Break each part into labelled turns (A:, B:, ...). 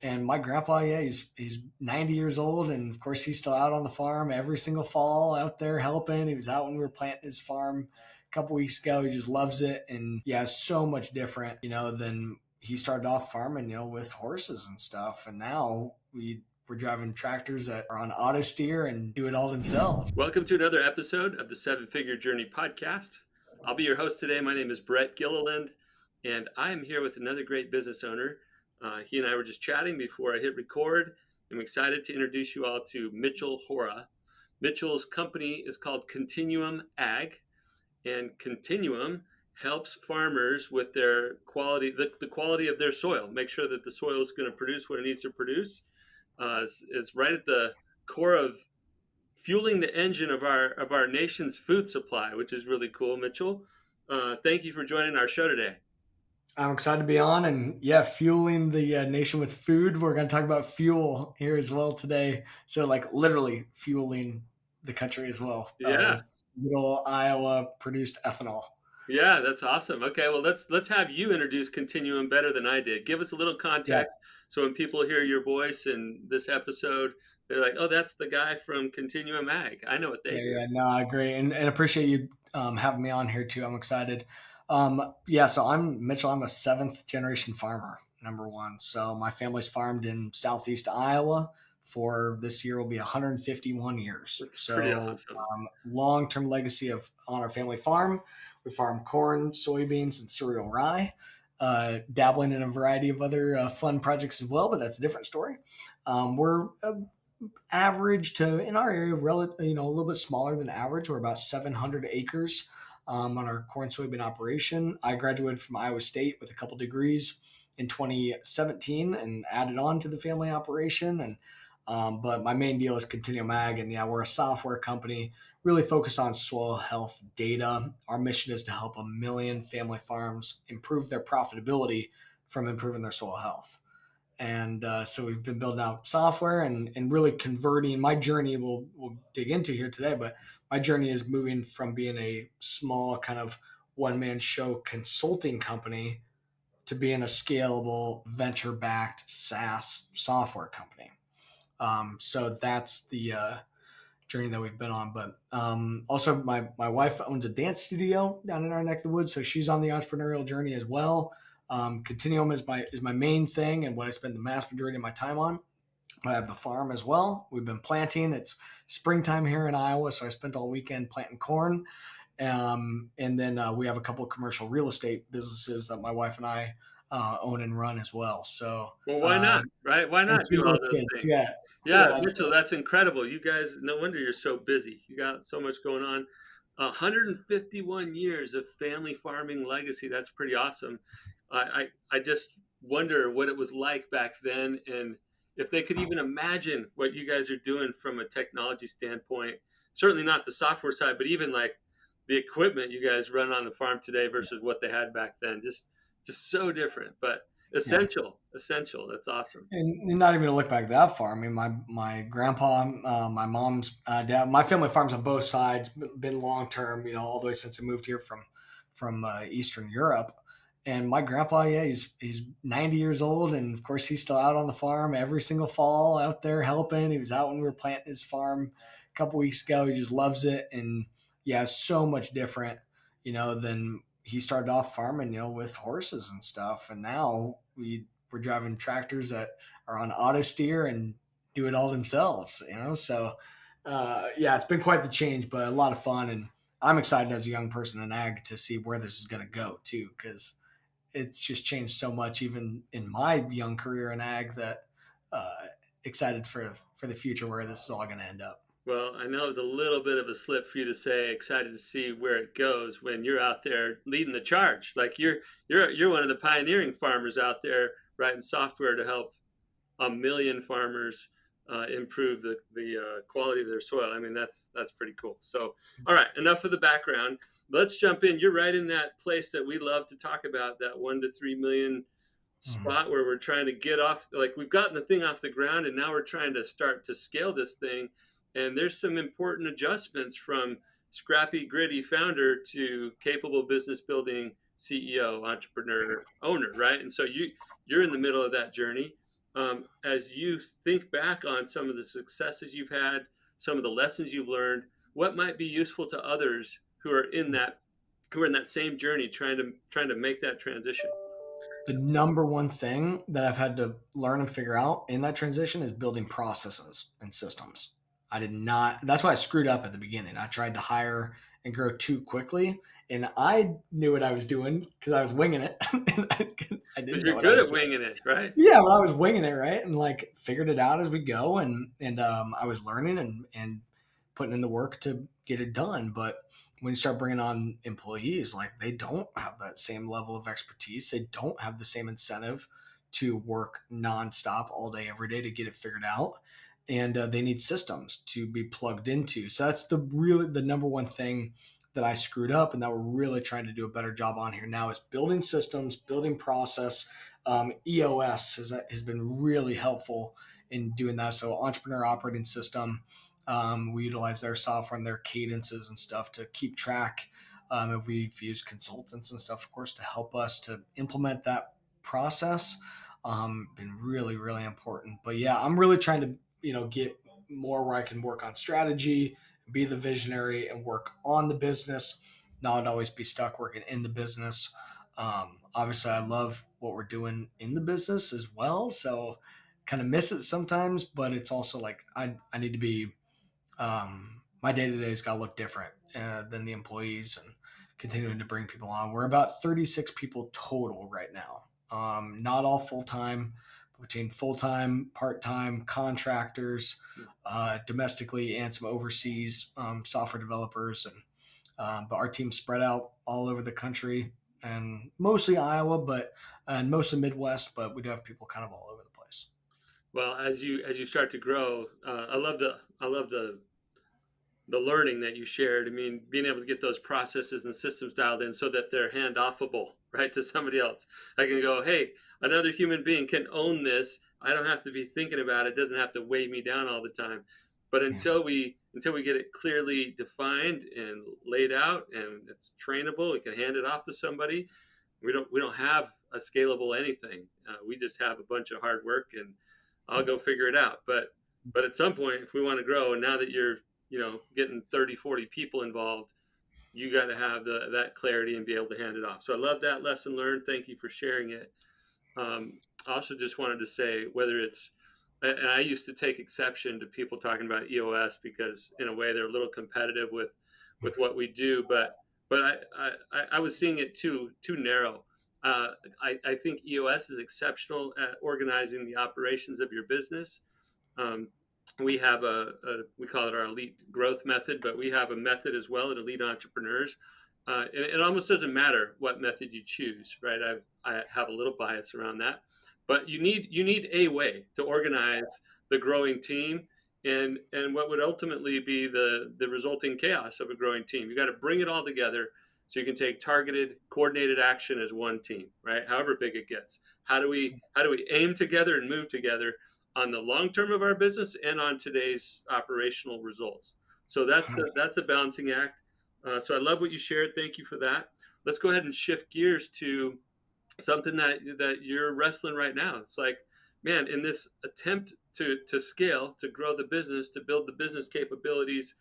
A: And my grandpa, yeah, he's 90 years old, and of course he's still out on the farm every single fall, out there helping. He was out when we were planting his farm a couple weeks ago. He just loves it, and yeah, so much different, than he started off farming, with horses and stuff, and now we're driving tractors that are on auto steer and do it all themselves.
B: Welcome to another episode of the Seven Figure Journey podcast. I'll be your host today. My name is Brett Gilliland, and I'm here with another great business owner. He and I were just chatting before I hit record. I'm excited to introduce you all to Mitchell Hora. Mitchell's company is called Continuum Ag, and Continuum helps farmers with their quality, the quality of their soil, make sure that the soil is going to produce what it needs to produce. It's right at the core of fueling the engine of our nation's food supply, which is really cool. Mitchell, thank you for joining our show today.
A: I'm excited to be on, and yeah, fueling the nation with food. We're going to talk about fuel here as well today. So, like, literally fueling the country as well,
B: Yeah,
A: with little Iowa produced ethanol.
B: yeah, that's awesome. Okay, well let's have you introduce Continuum better than I did. Give us a little
A: Yeah,
B: context so when people hear your voice in this episode, they're like, "Oh, that's the guy from Continuum Ag. I know what they
A: yeah,
B: do."
A: yeah. No, I agree, and appreciate you having me on here too. I'm excited. Yeah, so I'm Mitchell. I'm a seventh generation farmer, number one. So my family's farmed in southeast Iowa for this year will be 151 years.
B: That's pretty
A: So
B: awesome.
A: long term legacy of on our family farm. We farm corn, soybeans, and cereal rye. Dabbling in a variety of other fun projects as well, but that's a different story. We're average to in our area, a little bit smaller than average. We're about 700 acres on our corn soybean operation. I graduated from Iowa State with a couple degrees in 2017 and added on to the family operation. And but my main deal is Continuum Ag, and yeah, we're a software company really focused on soil health data. Our mission is to help 1 million family farms improve their profitability from improving their soil health. And so we've been building out software and really converting. My journey we'll dig into here today, but my journey is moving from being a small kind of one man show consulting company to being a scalable venture backed SaaS software company. So that's the journey that we've been on. But also, my wife owns a dance studio down in our neck of the woods, so she's on the entrepreneurial journey as well. Continuum is my main thing and what I spend the vast majority of my time on. I have the farm as well. We've been planting. It's springtime here in Iowa, so I spent all weekend planting corn. And then we have a couple of commercial real estate businesses that my wife and I own and run as well. So
B: Well, why not? Right? Why
A: and
B: not
A: two
B: do all
A: little
B: those
A: kids.
B: things?
A: Yeah,
B: Yeah,
A: yeah,
B: Mitchell, that's incredible. You guys, no wonder you're so busy. You got so much going on. 151 years of family farming legacy. That's pretty awesome. I just wonder what it was like back then, and if they could even imagine what you guys are doing from a technology standpoint. Certainly not the software side, but even like the equipment you guys run on the farm today versus what they had back then. Just so different, but
A: yeah.
B: essential. Essential. That's awesome.
A: And not even to look back that far. I mean, my grandpa, my mom's dad, my family farms on both sides, been long term, all the way since I moved here from Eastern Europe. And my grandpa, yeah, he's 90 years old, and of course he's still out on the farm every single fall, out there helping. He was out when we were planting his farm a couple weeks ago. He just loves it, and yeah, so much different, than he started off farming, with horses and stuff, and now we're driving tractors that are on auto steer and do it all themselves. So yeah, it's been quite the change, but a lot of fun, and I'm excited as a young person in ag to see where this is going to go too, because it's just changed so much even in my young career in ag that uh, excited for the future where this is all going to end up.
B: Well, I know it's a little bit of a slip for you to say excited to see where it goes when you're out there leading the charge. Like you're one of the pioneering farmers out there writing software to help 1 million farmers improve the quality of their soil. I mean, that's pretty cool. So, all right, enough of the background. Let's jump in. You're right in that place that we love to talk about, that 1 to 3 million
A: Mhm.
B: spot where we're trying to get off. Like we've gotten the thing off the ground, and now we're trying to start to scale this thing. And there's some important adjustments from scrappy, gritty founder to capable business building CEO, entrepreneur, owner, right? And so you're in the middle of that journey. As you think back on some of the successes you've had, some of the lessons you've learned, what might be useful to others who are in that same journey, trying to make that transition?
A: The number one thing that I've had to learn and figure out in that transition is building processes and systems. I did not, that's why I screwed up at the beginning. I tried to hire and grow too quickly, and I knew what I was doing because I was winging it. And I
B: Because
A: didn't know
B: you're
A: what I
B: good
A: was
B: at
A: doing.
B: winging it, right?
A: Yeah, well, I was winging it, right, and like figured it out as we go, and I was learning and putting in the work to get it done. But when you start bringing on employees, like they don't have that same level of expertise, they don't have the same incentive to work nonstop all day, every day to get it figured out, and they need systems to be plugged into. So that's the number one thing that I screwed up, and that we're really trying to do a better job on here now is building systems, building process. EOS has been really helpful in doing that. So Entrepreneur Operating System, we utilize their software and their cadences and stuff to keep track. If we've used consultants and stuff, of course, to help us to implement that process, been really, really important. But yeah, I'm really trying to get more where I can work on strategy, be the visionary, and work on the business, not always be stuck working in the business. Obviously, I love what we're doing in the business as well. So kind of miss it sometimes, but it's also like I need to be, my day to day has got to look different than the employees and continuing to bring people on. We're about 36 people total right now. Not all full time, between full time, part time, contractors, domestically, and some overseas software developers. But our team's spread out all over the country and mostly Iowa, but and mostly Midwest. But we do have people kind of all over the place.
B: Well, as you start to grow, I love the learning that you shared. I mean, being able to get those processes and systems dialed in so that they're hand offable, right, to somebody else. I can go, hey, another human being can own this. I don't have to be thinking about it. It doesn't have to weigh me down all the time. But
A: Yeah.
B: until we get it clearly defined and laid out and it's trainable, we can hand it off to somebody. We don't have a scalable anything. We just have a bunch of hard work and I'll go figure it out. But at some point, if we want to grow, and now that you're getting 30, 40 people involved, you got to have that clarity and be able to hand it off. So I love that lesson learned. Thank you for sharing it. I also just wanted to say whether it's, and I used to take exception to people talking about EOS because in a way they're a little competitive with what we do, but I was seeing it too narrow. I think EOS is exceptional at organizing the operations of your business. Um, we have we call it our elite growth method, but we have a method as well at Elite Entrepreneurs. And it almost doesn't matter what method you choose, right? I have a little bias around that, but you need a way to organize the growing team and what would ultimately be the resulting chaos of a growing team. You got to bring it all together so you can take targeted, coordinated action as one team, right? However big it gets. How do we aim together and move together on the long term of our business and on today's operational results? So that's a balancing act. So I love what you shared. Thank you for that. Let's go ahead and shift gears to something that you're wrestling right now. It's like, man, in this attempt to scale, to grow the business, to build the business capabilities,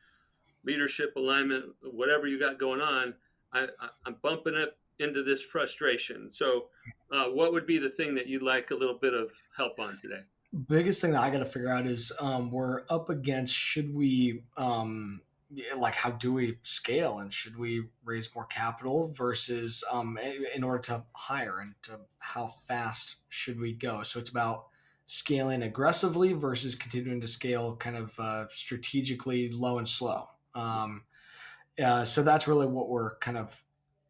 B: leadership alignment, whatever you got going on, I'm bumping up into this frustration. So, what would be the thing that you'd like a little bit of help on today?
A: Biggest thing that I got to figure out is we're up against should we like how do we scale and should we raise more capital versus in order to hire and to how fast should we go? So it's about scaling aggressively versus continuing to scale kind of strategically low and slow. So that's really what we're kind of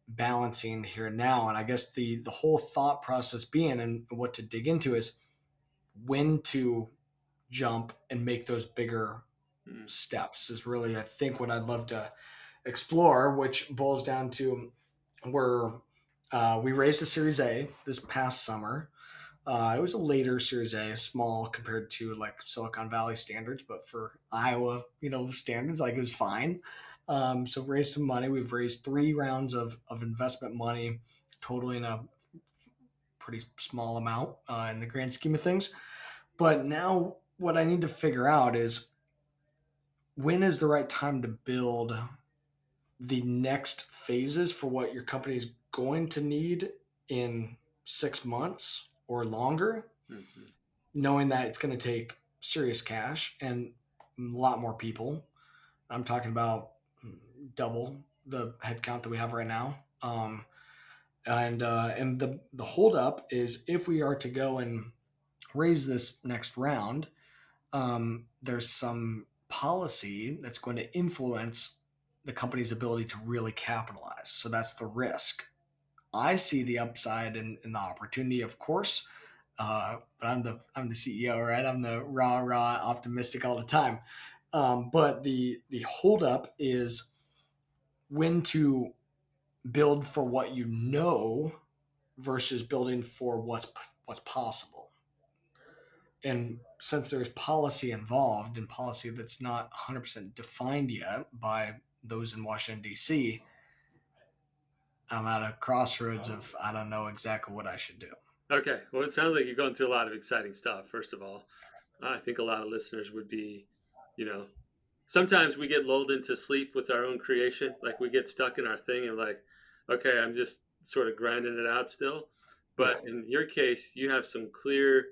A: balancing here now. And I guess the whole thought process being and what to dig into is when to jump and make those bigger
B: Hmm.
A: steps is really I think what I'd love to explore, which boils down to where we raised a Series A this past summer. It was a later Series A, small compared to like Silicon Valley standards, but for Iowa, standards, like it was fine. So raised some money. We've raised 3 rounds of investment money, totaling a pretty small amount in the grand scheme of things. But now what I need to figure out is when is the right time to build the next phases for what your company is going to need in 6 months or longer,
B: Hmm.
A: knowing that it's going to take serious cash and a lot more people. I'm talking about double the headcount that we have right now. And the holdup is if we are to go and raise this next round, there's some policy that's going to influence the company's ability to really capitalize. So that's the risk. I see the upside and the opportunity, of course, but I'm the CEO, right? I'm the rah optimistic all the time. But the holdup is when to build for what you know versus building for what's possible. And since there's policy involved and policy that's not 100% defined yet by those in Washington D.C., I'm at a crossroads of I don't know exactly what I should do.
B: Okay. Well, it sounds like you're going through a lot of exciting stuff. First of all, I think a lot of listeners would be, you know, sometimes we get lulled into sleep with our own creation. Like we get stuck in our thing and like, okay, I'm just sort of grinding it out still. But
A: Yeah,
B: in your case, you have some clear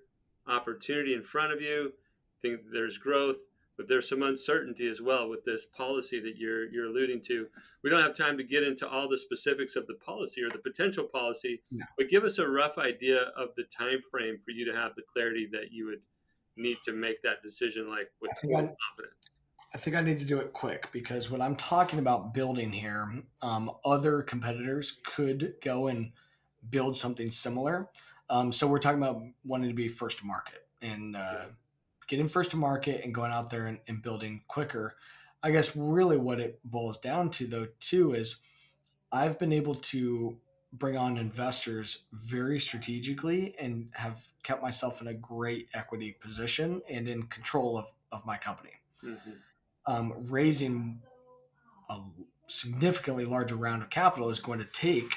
B: opportunity in front of you. I think there's growth, but there's some uncertainty as well with this policy that you're alluding to. We don't have time to get into all the specifics of the policy or the potential policy,
A: yeah.
B: but give us a rough idea of the time frame for you to have the clarity that you would need to make that decision like with
A: I think
B: total
A: I
B: confidence.
A: I think I need to do it quick because when I'm talking about building here, other competitors could go and build something similar. So we're talking about wanting to be first to market and
B: Yeah.
A: getting first to market and going out there and building quicker. I guess really what it boils down to though too is I've been able to bring on investors very strategically and have kept myself in a great equity position and in control of my company.
B: Hmm.
A: Raising a significantly larger round of capital is going to take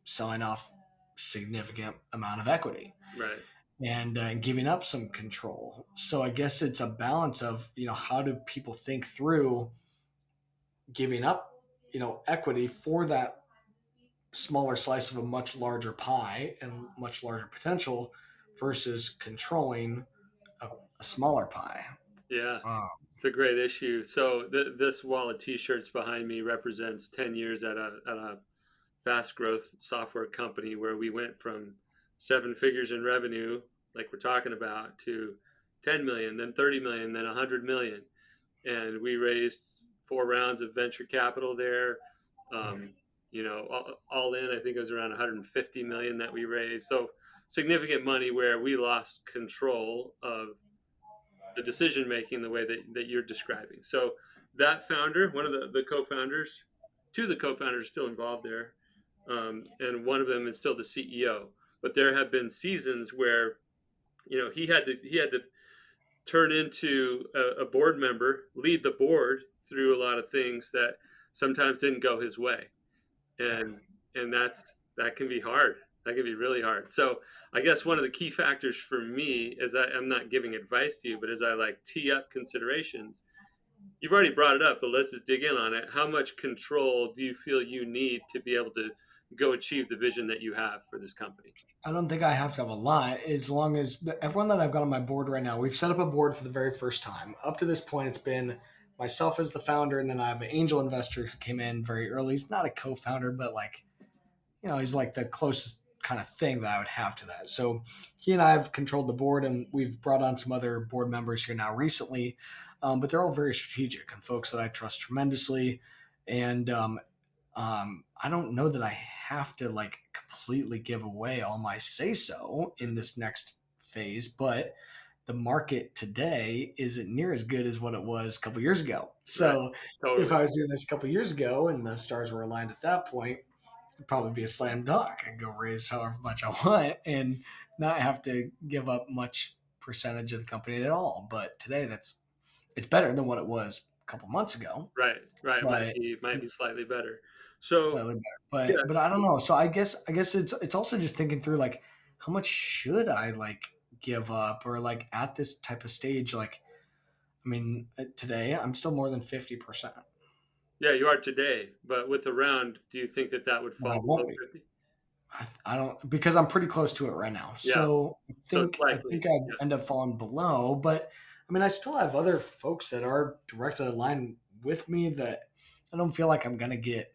A: selling off significant amount of equity
B: Right.
A: and giving up some control. So I guess it's a balance of how do people think through giving up equity for that smaller slice of a much larger pie and much larger potential versus controlling a smaller pie.
B: Yeah.
A: Um,
B: It's a great issue. So this wall of t-shirts behind me represents 10 years at a fast growth software company where we went from seven figures in revenue, like we're talking about, to 10 million, then 30 million, then 100 million. And we raised four rounds of venture capital there. Um, all in, I think it was around 150 million that we raised. So significant money where we lost control of the decision making the way that you're describing. So that founder, one of the co-founders, two of the co-founders are still involved there, and one of them is still the CEO. But there have been seasons where he had to turn into a board member, lead the board through a lot of things that sometimes didn't go his way, and that can be hard. That can be really hard. So I guess one of the key factors for me is I'm not giving advice to you, but as I like tee up considerations, you've already brought it up, but let's just dig in on it. How much control do you feel you need to be able to go achieve the vision that you have for this company?
A: I don't think I have to have a lot as long as everyone that I've got on my board right now, we've set up a board for the very first time. Up to this point, it's been myself as the founder, and then I have an angel investor who came in very early. He's not a co founder, but he's like the closest kind of thing that I would have to that. So he and I have controlled the board, and we've brought on some other board members here now recently, but they're all very strategic and folks that I trust tremendously. And I don't know that I have to like completely give away all my say so in
B: Mhm.
A: this next phase, but the market today isn't near as good as what it was a couple years ago.
B: Right.
A: So if
B: Totally.
A: I was doing this a couple years ago and the stars were aligned at that point, it'd probably be a slam dunk. I can go raise however much I want and not have to give up much percentage of the company at all. But today it's better than what it was a couple months ago,
B: Right. Right. Might
A: but
B: be might be slightly better. So
A: slightly better.
B: yeah.
A: But I don't know. So I guess it's also just thinking through like how much should I like give up or like at this type of stage, like, I mean, today I'm still more than 50%.
B: Yeah, you are today, but with the round, do you think that that would
A: Well,
B: fall
A: I won't
B: below
A: be.
B: 50?
A: I don't because I'm pretty close to it right now.
B: Yeah,
A: So
B: so it's
A: I
B: likely.
A: think I'd
B: Yeah,
A: end up falling below, but I mean, I still have other folks that are directly aligned with me that I don't feel like I'm gonna get,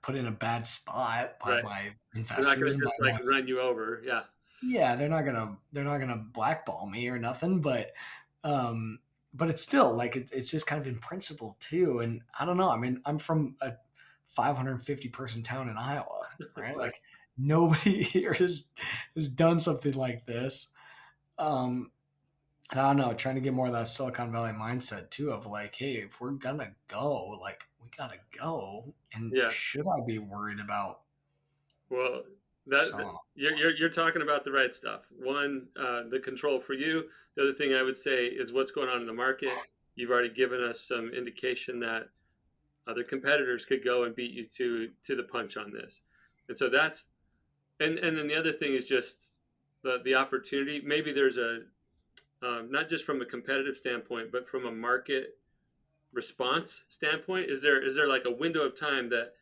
A: put in a bad spot by
B: right.
A: my
B: They're not
A: investors
B: gonna
A: and by
B: just, like,
A: my.
B: run you over. Yeah,
A: Yeah, they're not gonna blackball me or nothing, um but it's still like it's just kind of in principle too. And I don't know. I mean, I'm from a 550 person town in Iowa, right?
B: right.
A: Like nobody here has done something like this. Um and I don't know, trying to get more of that Silicon Valley mindset too of like, hey, if we're gonna go, like we gotta go. And
B: Yeah.
A: should I be worried about
B: Well,
A: selling?
B: you're talking about the right stuff. One, the control for you. The other thing I would say is what's going on in the market. You've already given us some indication that other competitors could go and beat you to the punch on this, and so that's and then the other thing is just the opportunity. Maybe there's a not just from a competitive standpoint, but from a market response standpoint. Is there like a window of time that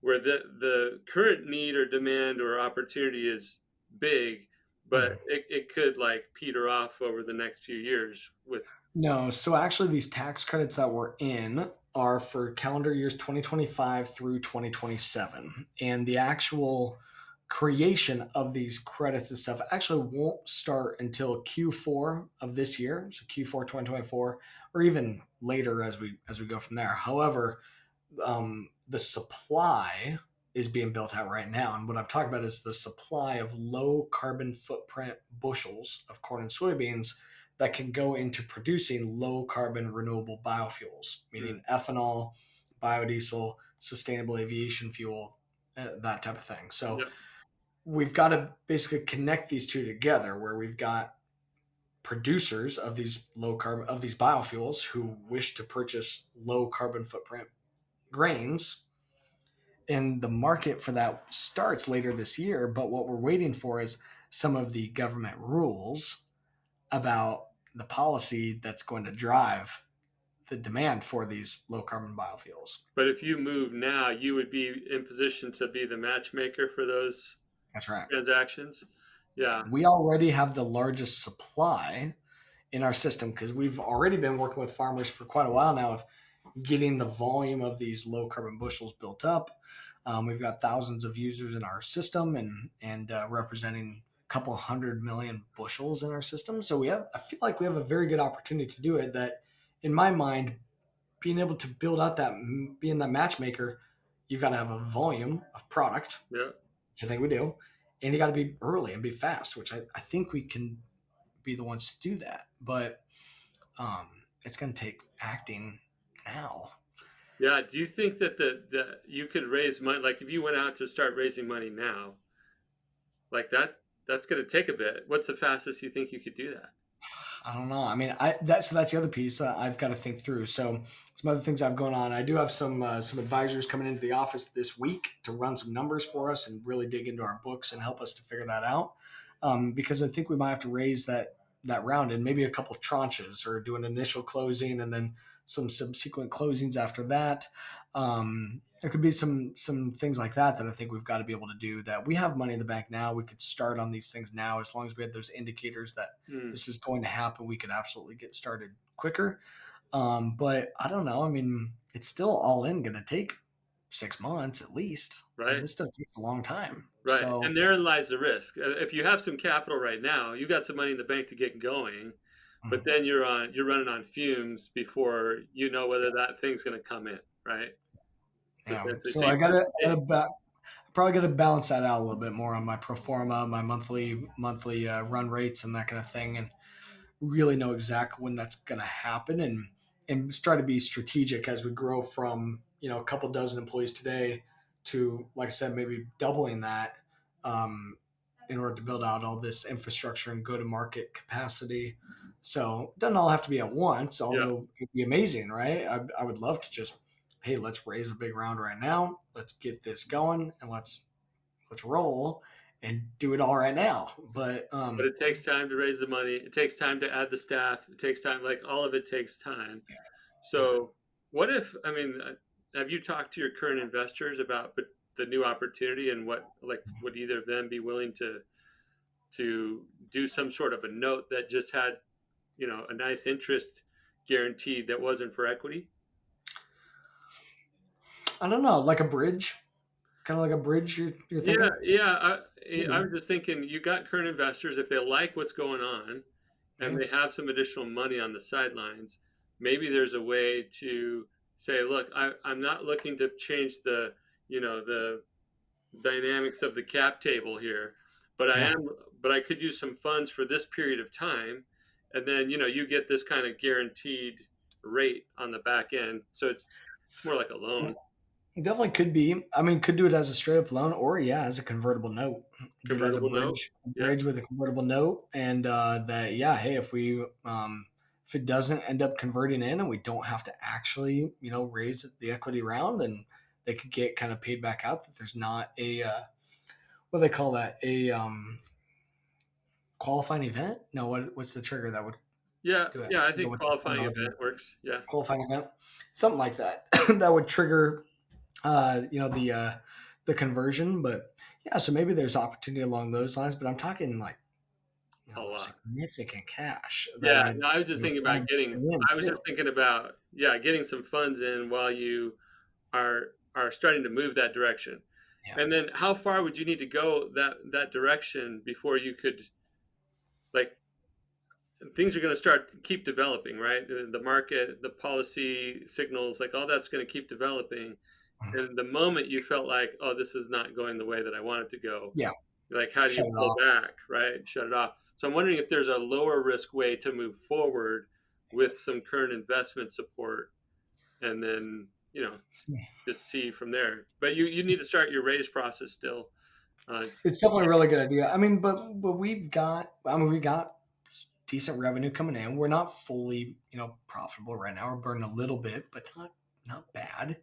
B: where the current need or demand or opportunity is big, but
A: Mhm.
B: it could like peter off over the next few years with
A: No, so actually, these tax credits that we're in are for calendar years 2025 through 2027. And the actual creation of these credits and stuff actually won't start until Q4 of this year, so Q4 2024, or even later as we go from there. However, the supply is being built out right now. And what I'm talking about is the supply of low carbon footprint bushels of corn and soybeans that can go into producing low carbon renewable biofuels,
B: mm,
A: meaning ethanol, biodiesel, sustainable aviation fuel, that type of thing. So
B: yeah,
A: we've got to basically connect these two together where we've got producers of these low carbon of these biofuels who wish to purchase low carbon footprint grains, and the market for that starts later this year. But what we're waiting for is some of the government rules about the policy that's going to drive the demand for these low carbon biofuels.
B: but if you move now you would be in position to be the matchmaker for those
A: That's right.
B: transactions. Yeah,
A: We already have the largest supply in our system because we've already been working with farmers for quite a while now of getting the volume of these low carbon bushels built up. We've got thousands of users in our system and representing a couple 100 million bushels in our system. So I feel like we have a very good opportunity to do it. That, in my mind, being able to build out that being that matchmaker, you've got to have a volume of product,
B: yeah,
A: which I think we do, and you got to be early and be fast, which I think we can be the ones to do that. But it's going to take acting now.
B: yeah. Do you think that the you could raise money, like if you went out to start raising money now, like that's going to take a bit? What's the fastest you think you could do that?
A: I don't know. I mean, that's the other piece I've got to think through. So some other things I've going on. I do have some advisors coming into the office this week to run some numbers for us and really dig into our books and help us to figure that out. Because I think we might have to raise that round in maybe a couple tranches or do an initial closing and then some subsequent closings after that. There could be some things like that I think we've got to be able to do. That we have money in the bank now. We could start on these things now as long as we had those indicators that
B: Hmm,
A: this was going to happen. We could absolutely get started quicker. But I don't know. I mean, it's still all in going to take 6 months at least. I mean,
B: right.
A: this stuff takes a long time.
B: Right,
A: So,
B: and therein lies the risk. If you have some capital right now, you got some money in the bank to get going, but
A: mhm,
B: then you're running on fumes before you know whether that thing's going to come in, right? It's
A: yeah.
B: essentially so
A: So
B: you got
A: I
B: to
A: gotta probably got to balance that out a little bit more on my pro forma, my monthly run rates and that kind of thing, and really know exactly when that's going to happen, and try to be strategic as we grow from a couple dozen employees today to, like I said, maybe doubling that, um, in order to build out all this infrastructure and go to market capacity. So it doesn't all have to be at once,
B: yeah,
A: although it'd be amazing, right? I would love to just, hey, let's raise a big round right now, let's get this going, and let's roll. and do it all right now.
B: But it takes time to raise the money. It takes time to add the staff. It takes time. Like all of it takes time.
A: yeah,
B: So what if, I mean, have you talked to your current investors about the new opportunity and what, like, would either of them be willing to do some sort of a note that just had, a nice interest guaranteed that wasn't for equity?
A: I don't know, like a bridge, kind of like a bridge. You're
B: Yeah,
A: thinking?
B: yeah. I
A: Maybe.
B: was just thinking, you got current investors, if they like what's going on and
A: Yeah,
B: they have some additional money on the sidelines, maybe there's a way to say, look, I'm not looking to change the dynamics of the cap table here, but I
A: yeah.
B: am, but I could use some funds for this period of time, and then you get this kind of guaranteed rate on the back end, so it's more like a loan,
A: Definitely could be. I mean, could do it as a straight up loan, or yeah, as a convertible note. Do it as
B: convertible note.
A: a
B: Yeah,
A: bridge with a convertible note, and that yeah, hey, if it doesn't end up converting in, and we don't have to actually raise the equity round, then they could get kind of paid back out. That there's not a what do they call that, a qualifying event? No, what's the trigger that would
B: yeah,
A: do it?
B: yeah. I
A: I forget
B: think
A: what the
B: qualifying
A: terminology is.
B: event works. Yeah.
A: Qualifying event, something like that, that would trigger the conversion. But yeah, so maybe there's opportunity along those lines. But I'm talking like
B: A lot.
A: significant cash that
B: Yeah,
A: I
B: no, I was just thinking
A: kind
B: about
A: of
B: getting.
A: bring in
B: I was
A: too.
B: just thinking about, yeah, getting some funds in while you are starting to move that direction.
A: Yeah.
B: And then how far would you need to go that direction before you could, like, things are going to start keep developing, right? The market, the policy signals, like all that's going to keep developing.
A: Mhm.
B: And the moment you felt like, oh, this is not going the way that I want it to go,
A: Yeah.
B: like how do you
A: Shut it
B: pull
A: off.
B: back, right? Shut it off. So I'm wondering if there's a lower risk way to move forward with some current investment support, and then just see from there. But you need to start your raise process still. Uh,
A: It's definitely a really good idea. I mean, but we got decent revenue coming in. We're not fully profitable right now. We're burning a little bit, but not bad.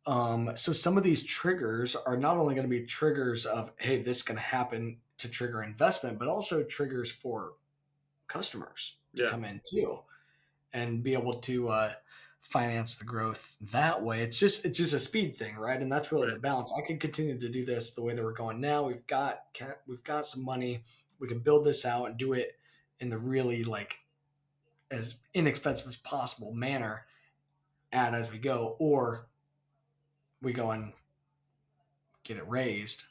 A: So some of these triggers are not only going to be triggers of, hey, this is going to happen to trigger investment, but also triggers for customers to
B: yeah,
A: come in too and be able to finance the growth that way. It's just a speed thing, right? And that's really
B: right.
A: the balance. I can continue to do this the way that we're going now. We've got some money. We can build this out and do it in the really like as inexpensive as possible manner at as we go, or we go and get it raised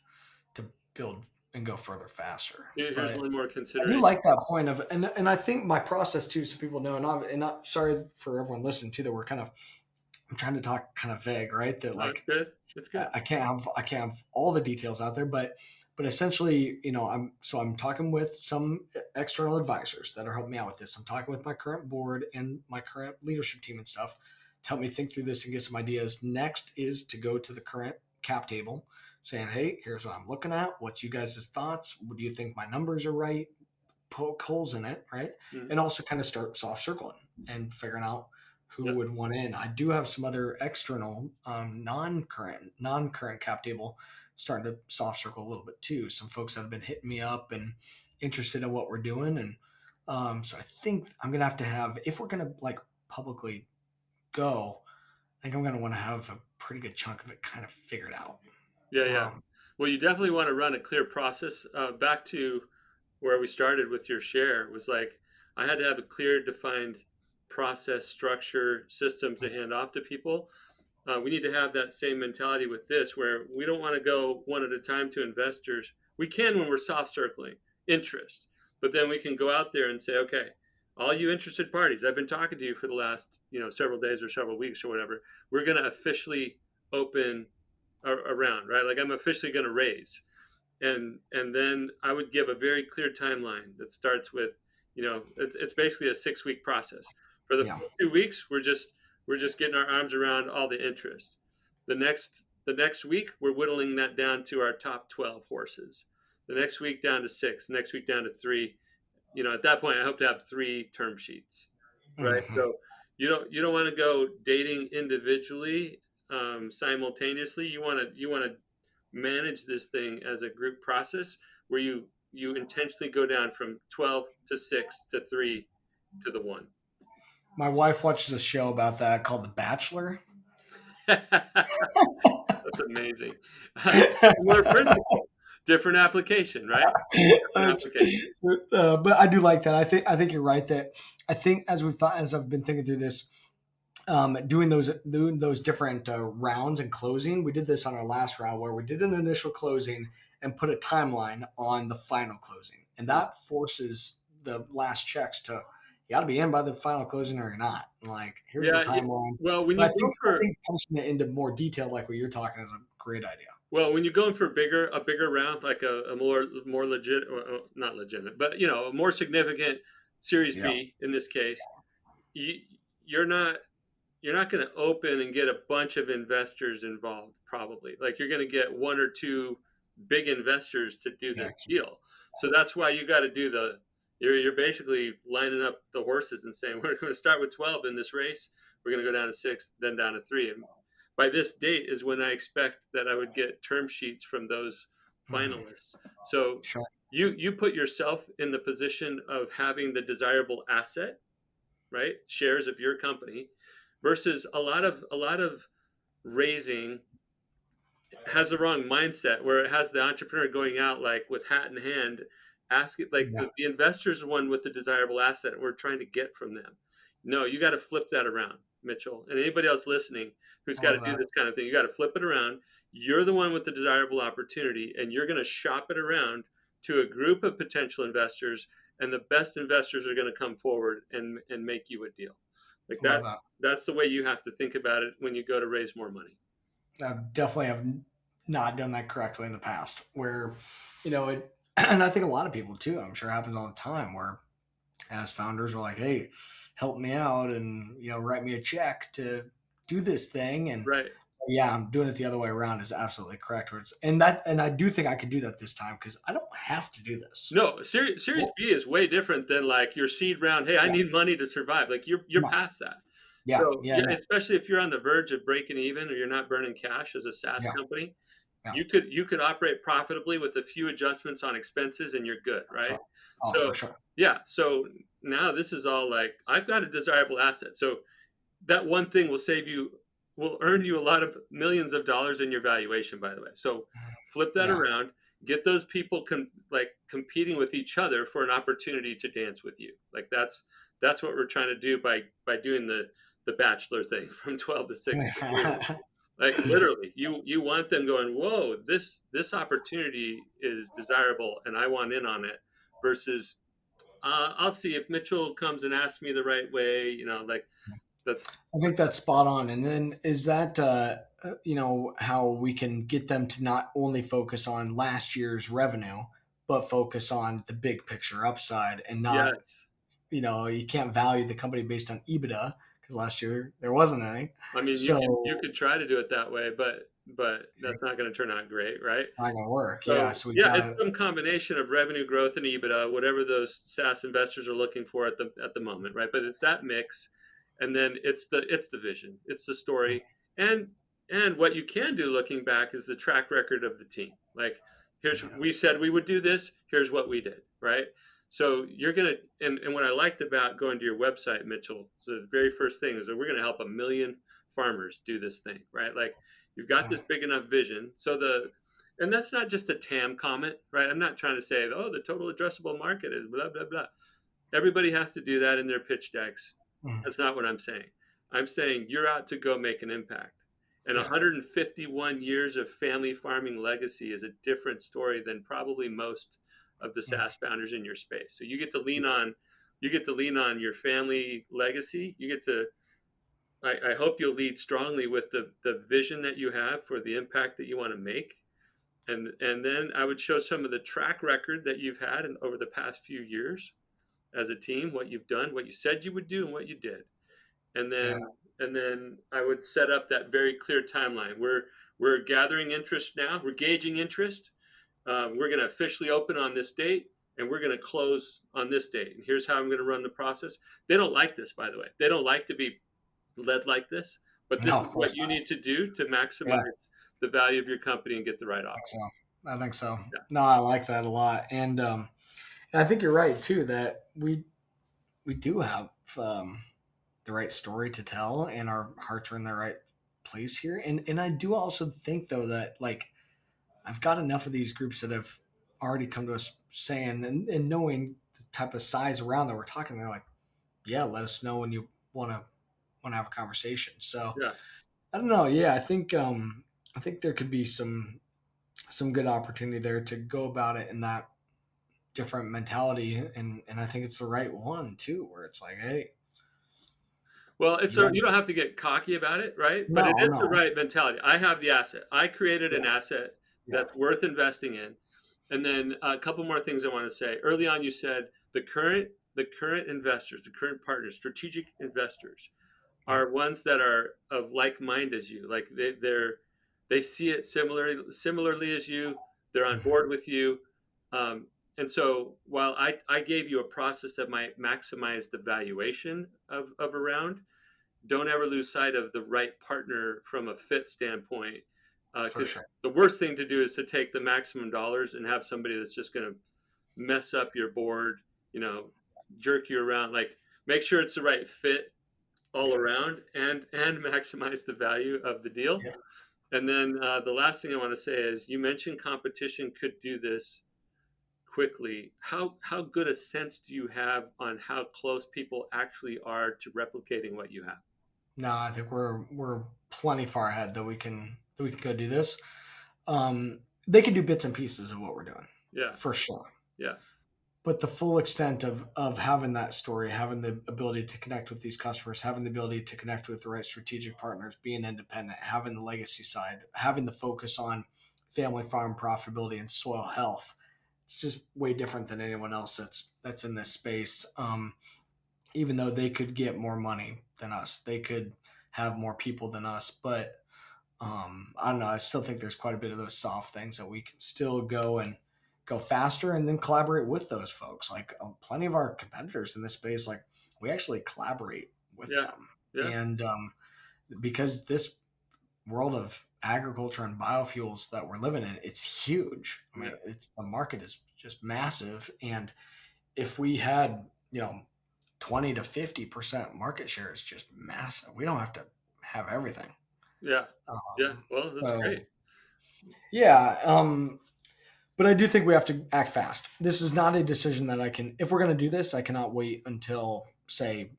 A: to build and go further faster.
B: Here's
A: But
B: one more
A: I do
B: consideration.
A: like that point of, and I think my process too, so people know, and I'm sorry for everyone listening too, that I'm trying to talk kind of vague, right? That
B: Oh, it's
A: like
B: good. It's good.
A: I can't have all the details out there, but essentially, I'm talking with some external advisors that are helping me out with this. I'm talking with my current board and my current leadership team and stuff to help me think through this and get some ideas. Next is to go to the current cap table, saying, "Hey, here's what I'm looking at. What's you guys' thoughts? Do you think my numbers are right?" Poke holes in it, right?
B: Mm,
A: And also kind of start soft circling and figuring out who
B: yeah,
A: would want in. I do have some other external, non-current cap table starting to soft circle a little bit too. Some folks that have been hitting me up and interested in what we're doing, and so I think I'm gonna have if we're gonna like publicly go. I think I'm gonna want to have a pretty good chunk of it kind of figured out.
B: yeah, yeah.
A: Um,
B: Well, you definitely want to run a clear process. Back to where we started with your share was like I had to have a clear, defined process, structure, systems to hand off to people. We need to have that same mentality with this, where we don't want to go one at a time to investors. We can when we're soft circling interest, but then we can go out there and say, okay, all you interested parties, I've been talking to you for the last several days or several weeks or whatever. We're going to officially open around, right? Like I'm officially going to raise, and then I would give a very clear timeline that starts with, it's basically a 6 week process. For the
A: yeah.
B: first 2 weeks, we're just getting our arms around all the interest. The next week, we're whittling that down to our top 12 horses. The next week down to six. The next week down to three. At that point, I hope to have three term sheets, right?
A: Hmm.
B: So you don't want to go dating individually simultaneously. You want to manage this thing as a group process where you intentionally go down from 12 to 6 to 3 to the 1?
A: My wife watches a show about that called The Bachelor.
B: That's amazing. Similar principle, different application, right? Different application.
A: But I do like that. I think you're right that I think as I've been thinking through this, doing those different rounds and closing. We did this on our last round where we did an initial closing and put a timeline on the final closing, and that forces the last checks to you got to be in by the final closing or you're not. Like here's the
B: Yeah.
A: timeline.
B: Well, when
A: But
B: you
A: I
B: go
A: think I
B: for
A: think pushing it into more detail like what you're talking is a great idea.
B: Well, when you go in for a bigger round, like a more legit, or not legitimate, but a more significant Series
A: Yeah,
B: B in this case, you you're not you're not going to open and get a bunch of investors involved. Probably, like you're going to get one or two big investors to do
A: yeah,
B: this deal. So that's why you got to do the. You're basically lining up the horses and saying we're going to start with 12 in this race. We're going to go down to 6, then down to 3, and by this date is when I expect that I would get term sheets from those
A: hmm
B: finalists. So
A: sure.
B: you put yourself in the position of having the desirable asset, right? Shares of your company versus a lot of raising has the wrong mindset where it has the entrepreneur going out like with hat in hand, asking like
A: Yeah,
B: the investor's the one with the desirable asset we're trying to get from them. No, you got to flip that around, Mitchell, and anybody else listening who's
A: I
B: got to
A: love
B: do
A: that.
B: this kind of thing. You got to flip it around. You're the one with the desirable opportunity, and you're going to shop it around to a group of potential investors, and the best investors are going to come forward and make you a deal. Like
A: I love that.
B: that's the way you have to think about it when you go to raise more money.
A: I definitely have not done that correctly in the past. Where, it, and I think a lot of people too. I'm sure it happens all the time. Where as founders, we're like, "Hey, help me out, and write me a check to do this thing." And
B: Right.
A: yeah, I'm doing it the other way around is absolutely correct. And I do think I could do that this time because I don't have to do this.
B: No, Series
A: Well,
B: B is way different than like your seed round. Hey, I
A: yeah,
B: need money to survive. Like you're
A: no,
B: past that.
A: yeah,
B: So
A: yeah,
B: yeah,
A: no,
B: especially if you're on the verge of breaking even or you're not burning cash as a SaaS
A: yeah,
B: company,
A: yeah,
B: you could operate profitably with a few adjustments on expenses and you're good,
A: sure.
B: right?
A: Oh, for
B: So
A: sure.
B: yeah, so now this is all like I've got a desirable asset. So that one thing will earn you a lot of millions of dollars in your valuation, by the way. So flip that
A: Yeah,
B: around, get those people like competing with each other for an opportunity to dance with you. Like that's what we're trying to do by doing the bachelor thing from 12 to 6 to 3. Like literally, you want them going, whoa, this opportunity is desirable and I want in on it versus I'll see if Mitchell comes and asks me the right way, like that's
A: I think that's spot on. And then is that how we can get them to not only focus on last year's revenue, but focus on the big picture upside and not
B: yes.
A: you can't value the company based on EBITDA because last year there wasn't any.
B: I mean, you
A: So
B: could try to do it that way, but that's not going to turn out great, right?
A: not gonna work. Yeah.
B: So
A: So we
B: yeah, it's
A: gotta
B: some combination of revenue growth and EBITDA, whatever those SaaS investors are looking for at the moment, right? But it's that mix, and then it's the vision, it's the story, and what you can do looking back is the track record of the team. Like we said we would do this. Here's what we did, right? So you're gonna and what I liked about going to your website, Mitchell, the very first thing is that we're gonna help 1 million farmers do this thing, right? Like you've got this big enough vision, so and that's not just a TAM comment, right? I'm not trying to say, oh, the total addressable market is blah, blah, blah. Everybody has to do that in their pitch decks.
A: Mhm.
B: That's not what I'm saying. I'm saying you're out to go make an impact. And
A: Yeah.
B: 151 years of family farming legacy is a different story than probably most of the
A: Mhm.
B: SaaS founders in your space. So you get to lean on your family legacy. I hope you'll lead strongly with the vision that you have for the impact that you want to make, and then I would show some of the track record that you've had over the past few years as a team, what you've done, what you said you would do, and what you did. And
A: Yeah.
B: then I would set up that very clear timeline. We're gathering interest now. We're gauging interest. We're going to officially open on this date, and we're going to close on this date. And here's how I'm going to run the process. They don't like this, by the way. They don't like to be led like this. But this
A: No,
B: is
A: of course
B: what you
A: not.
B: need to do to
A: Yeah.
B: maximize the value of your company and get the right
A: Think
B: offer.
A: so. I think so.
B: Yeah,
A: No, I like that a lot, and I think you're right too that we do have the right story to tell, and our hearts are in the right place here. And I do also think though that like I've got enough of these groups that have already come to us saying and knowing the type of size around that we're talking. They're like, yeah, let us know when you want to have a conversation. So
B: yeah.
A: I don't know. Yeah, I think there could be some good opportunity there to go about it in that different mentality, and I think it's the right one too, where it's like, hey,
B: Well,
A: you got
B: you don't have to get cocky about it, right? But it
A: no,
B: is the
A: no,
B: right mentality. I have the asset. I created
A: yeah,
B: an asset
A: yeah,
B: that's worth investing in. And then a couple more things I want to say. Early on, you said the current investors, the current partners, strategic investors,
A: yeah,
B: are ones that are of like mind as you. Like they see it similarly as you. They're on
A: mhm,
B: board with you. And so while I gave you a process that might maximize the valuation of a round, don't ever lose sight of the right partner from a fit standpoint.
A: for
B: Because
A: sure.
B: the worst thing to do is to take the maximum dollars and have somebody that's just going to mess up your board, you know, jerk you around. Like, make sure it's the right fit all
A: Yeah,
B: around and maximize the value of the deal.
A: yeah.
B: And then the last thing I want to say is you mentioned competition could do this quickly. How good a sense do you have on how close people actually are to replicating what you have?
A: No, I think we're plenty far ahead that we can go do this. They can do bits and pieces of what we're doing,
B: Yeah,
A: for sure.
B: yeah,
A: But the full extent of having that story, having the ability to connect with these customers, having the ability to connect with the right strategic partners, being independent, having the legacy side, having the focus on family farm profitability and soil health, it's just way different than anyone else that's in this space. Even though they could get more money than us, they could have more people than us, but I don't know. I still think there's quite a bit of those soft things that we can still go and go faster and then collaborate with those folks. Like plenty of our competitors in this space, like we actually collaborate with
B: yeah,
A: them.
B: yeah,
A: And because this world of agriculture and biofuels that we're living in, it's huge. I
B: yeah,
A: mean, the market is just massive. And if we had, 20 to 50% market share is just massive. We don't have to have everything.
B: yeah, yeah. Well, that's
A: So
B: great.
A: yeah, but I do think we have to act fast. This is not a decision that I can. If we're going to do this, I cannot wait until say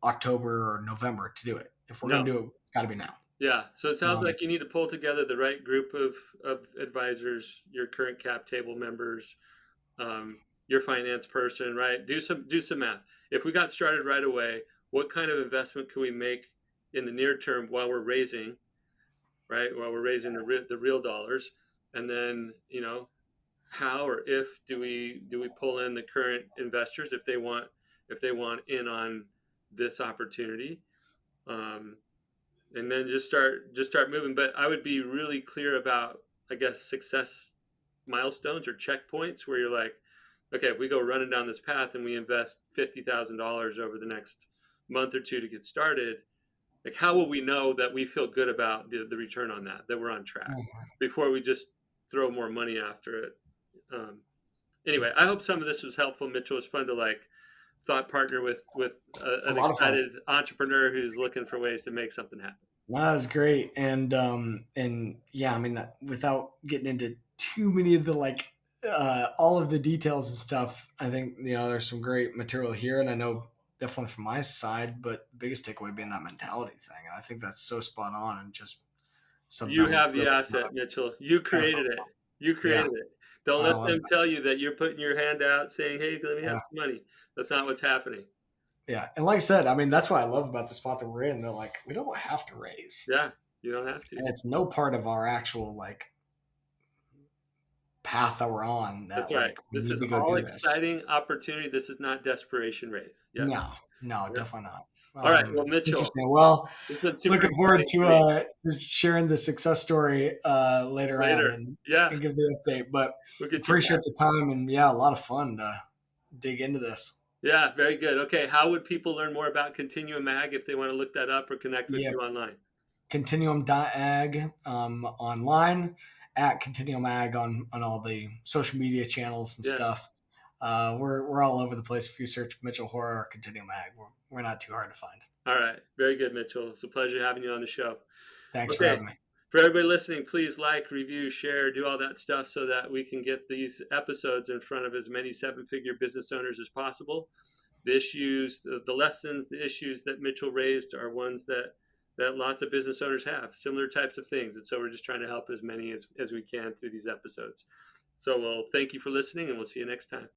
A: October or November to do it. If we're going
B: No,
A: to do it, it's got to be now.
B: yeah. So it sounds
A: Um,
B: like you need to pull together the right group of advisors, your current cap table members, your finance person, right? Do some math. If we got started right away, what kind of investment can we make in the near term while we're raising, right? While we're raising the real dollars, and then how or if do we pull in the current investors if they want in on this opportunity, um, and then just start moving. But I would be really clear about, I guess, success milestones or checkpoints where you're like, okay, if we go running down this path and we invest $50,000 over the next month or two to get started, like how will we know that we feel good about the return on that we're on track before we just throw more money after it? Anyway, I hope some of this was helpful, Mitchell. It's fun to like thought partner with
A: a
B: an
A: lot of fun.
B: excited entrepreneur who's looking for ways to make something happen.
A: That was great, and yeah, I mean, without getting into too many of the like all of the details and stuff, I think there's some great material here, and I know definitely from my side, but the biggest takeaway being that mentality thing, and I think that's so spot on, and just something
B: You
A: that we've
B: have the
A: really
B: asset, Mitchell. You
A: got to
B: created
A: focus
B: it.
A: on.
B: You
A: Yeah,
B: created it. Don't
A: I
B: let
A: love
B: them
A: that.
B: tell you that you're putting your hand out saying, "Hey, let me have
A: Yeah,
B: some money." That's not what's happening.
A: yeah, and like I said, I mean, that's what I love about the spot that we're in. That like we don't have to raise,
B: Yeah, you don't have to.
A: and it's no part of our actual like path that we're on
B: That's
A: that
B: right.
A: like we
B: This
A: need
B: is
A: to go
B: all
A: do this.
B: exciting opportunity. This is not desperation race. Yes.
A: No, no,
B: Yeah.
A: definitely not.
B: All right. Well, Mitchell,
A: Interesting. Well,
B: it's been super
A: looking forward
B: exciting
A: to
B: for me.
A: sharing the success story later on
B: Later. Yeah,
A: and give the update. But
B: we'll get you
A: appreciate
B: back.
A: the time and yeah, a lot of fun to dig into this.
B: Yeah, very good. Okay, how would people learn more about Continuum Ag if they want to look that up or connect with
A: Yeah,
B: you online?
A: Continuum.ag online, at Continuum Ag on all the social media channels and
B: Yeah.
A: stuff. We're all over the place. If you search Mitchell Hora or Continuum Ag, we're not too hard to find.
B: All right. Very good, Mitchell. It's a pleasure having you on the show.
A: Thanks for
B: Okay.
A: having me.
B: For everybody listening, please like, review, share, do all that stuff so that we can get these episodes in front of as many seven-figure business owners as possible. The issues, the lessons, the issues that Mitchell raised are ones that lots of business owners have, similar types of things. And so we're just trying to help as many as we can through these episodes. So we'll thank you for listening, and we'll see you next time.